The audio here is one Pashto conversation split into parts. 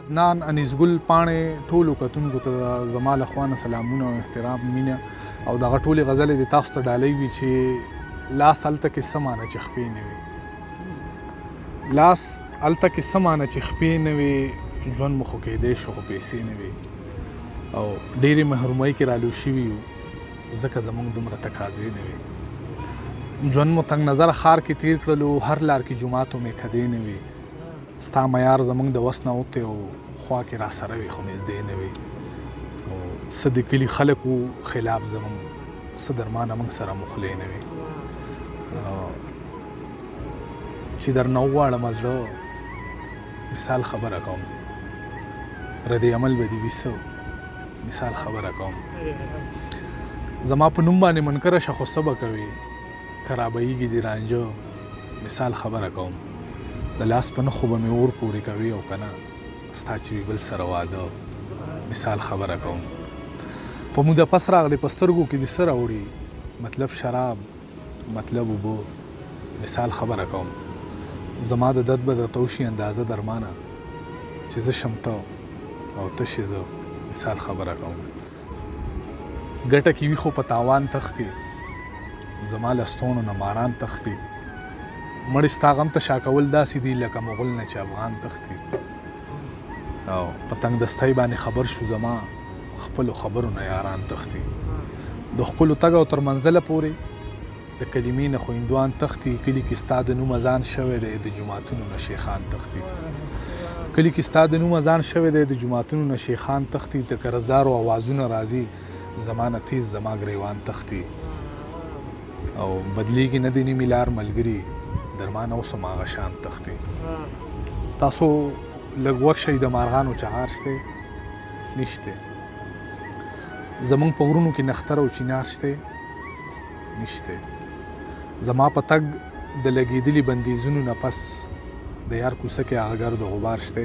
عدنان انیسګل پاڼې ټولو کتونکو ته زما له خوا نه سلامونه او احترام مینه او دغه ټولې غزلې د تاسو ته ډالۍ وي چې لاس هلته کې څه معنی چې خپې نه وي، لاس هلته کې څه معنی چې خپې نه وي، ژوند مو خو کېدی شو خو پیسې نه وي او ډېرې محرومۍ کې رالو شوي یو ځکه زموږ دومره تقاضې نه وي. ژوند مو تنګ نظر ښار کې تیر کړلو، هر لار کې جوماتو مې کدې نه وي، ستا معیار زموږ د وس نه وتی او خوا کې را سره وي خو نږدې نه وي، او څه د کلي خلکو خلاف زموږ، څه درمانه موږ سره مخلې نه وي. چې درنه وغواړم زړه مثال خبره کوم، ردې عمل به دې وي څه مثال خبره کوم. زما په نوم باندې منکره شه خو څه به کوې، که رابهیږي دې رانجه مثال خبره کوم. د لاس په نښو به مې اور پورې کوي او که نه ستا چې وي بل سره واده مثال خبره کوم. په موده پس راغلی په سترګو کې دې څه راوړي، مطلب شراب مطلب اوبه مثال خبره کوم. زما د درد به درته وشي اندازه درمانه چې زه شم ته او ته شې زه مثال خبره کوم. ګټه کې وي خو په تاوان تښتي، زما له ستونو نه ماران تښتي، مړی ستا غم ته شا کول داسې دي لکه مغل نه چې افغان تښتي، او په تنګ دستۍ باندې خبر شو زما خپلو خبرو نه یاران تښتي. د ښکلو تګ او تر منزله پورې د کلمې نه خو هندوان تښتي، کلي کې ستا د نوم اذان شوی دی د جوماتونو نه شیخان تښتي، کلي کې ستا د نوم اذان شوی دی د جوماتونو نه شیخان تښتي. د قرضدارو اوازونه راځي زما نه تیز زما ګریوان تښتي، او بدلیږي نه د نیمې لار ملګري درمان اوس هم هغه شان تښتي. تاسو لږ وږ شئ د مارغانو چغار شته نشته، زموږ په غرونو کې نختر او چینار شته نشته، زما په تګ د لګېدلي بندیزونو نه پس د یار کوڅه کې هغه ګرد غبار شته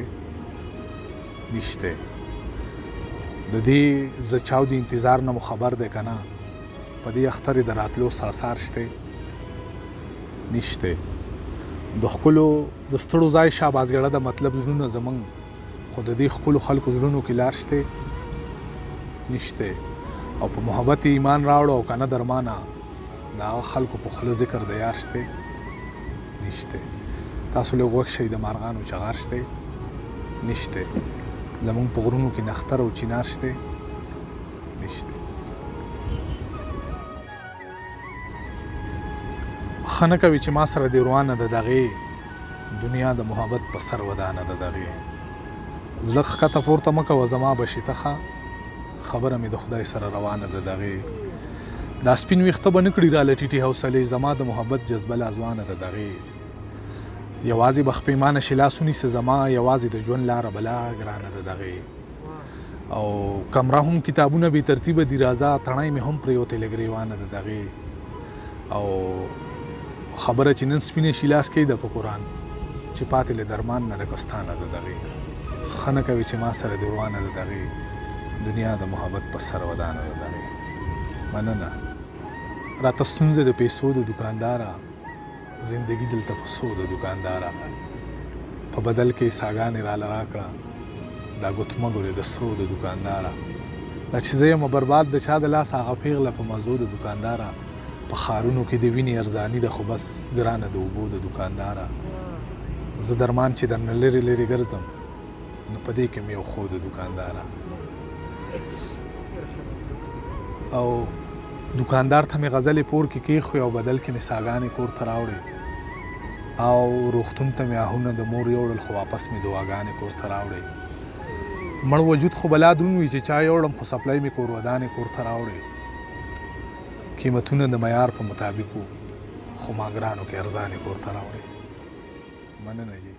نشته. د دې زړه چاودي انتظار نه مو خبر دی که نه، په دې اختر د راتلو ساسار شته نشته. د ښکلو د ستړو ځای شابازګړه د مطلب زړونه زموږ، خو د دې ښکلو خلکو زړونو کې لار شته نشته. او په محبت ایمان راوړو او که نه درمانه د هغه خلکو په خوله ذکر د یار شته نشته. تاسو لږ وږ شئ د مارغانو چغار شته نشته، زموږ په غرونو کې نختر او چینار شته نشته. ښه نه کوي چې ما سره دې روانه ده دغې دنیا د محبت په سر ودانه ده دغې، زړه ښکته پورته مه کوه زما بشي ته ښه خبره مې د خدای سره روانه ده دغې. دا سپین ویښته به نه کړي راله ټیټې حوصلې، زما د محبت جذبه لا ځوانه ده دغې. یوازې به خپېمانه شي لاس ونیسه زما، یوازې د ژوند لاره بلا ګرانه ده دغې. او کمره هم کتابونه بې ترتیبه دي راځه، تڼۍ مې هم پرېوتې لږ ریوانه ده دغې. او خبره چې نن سپینې شي لاس کې ده په قرآن، چې پاتې له درمان نه رکستانه ده دغې. ښه نه کوي چې ما سره دې روانه ده دغې دنیا د محبت په سر ودانه ده دغې. مننه. راته ستونزه د پیسو د دوکانداره، زندگی دلته په څو د دوکانداره، په بدل کې ساګانې راله راکړه دا ګوتمګورې د سرو د دوکانداره. دا چې زه یم برباد د چا د لاس هغه پیغله په مزو د دوکانداره. په ښارونو کې د وینې ارزاني ده خو بس ګرانه د اوبو د دوکانداره. زه درمان چې درنه لرې لرې ګرځم نو په دې کې مې یو خو د دوکانداره. او دوکاندار ته مې غزلې پور کې کېښوې او بدل کې مې ساګانې کور ته راوړې، او روغتون ته مې آهونه د مور یوړل خو واپس مې دعاګانې کور ته راوړې. مړ وجود خو بلا دروند وي چې چا یوړم خو سپلی مې کور ودانې کور ته راوړې. قیمتونه د معیار په مطابق خو ما ګرانو کې ارزانې کور ته راوړې. مننه جی.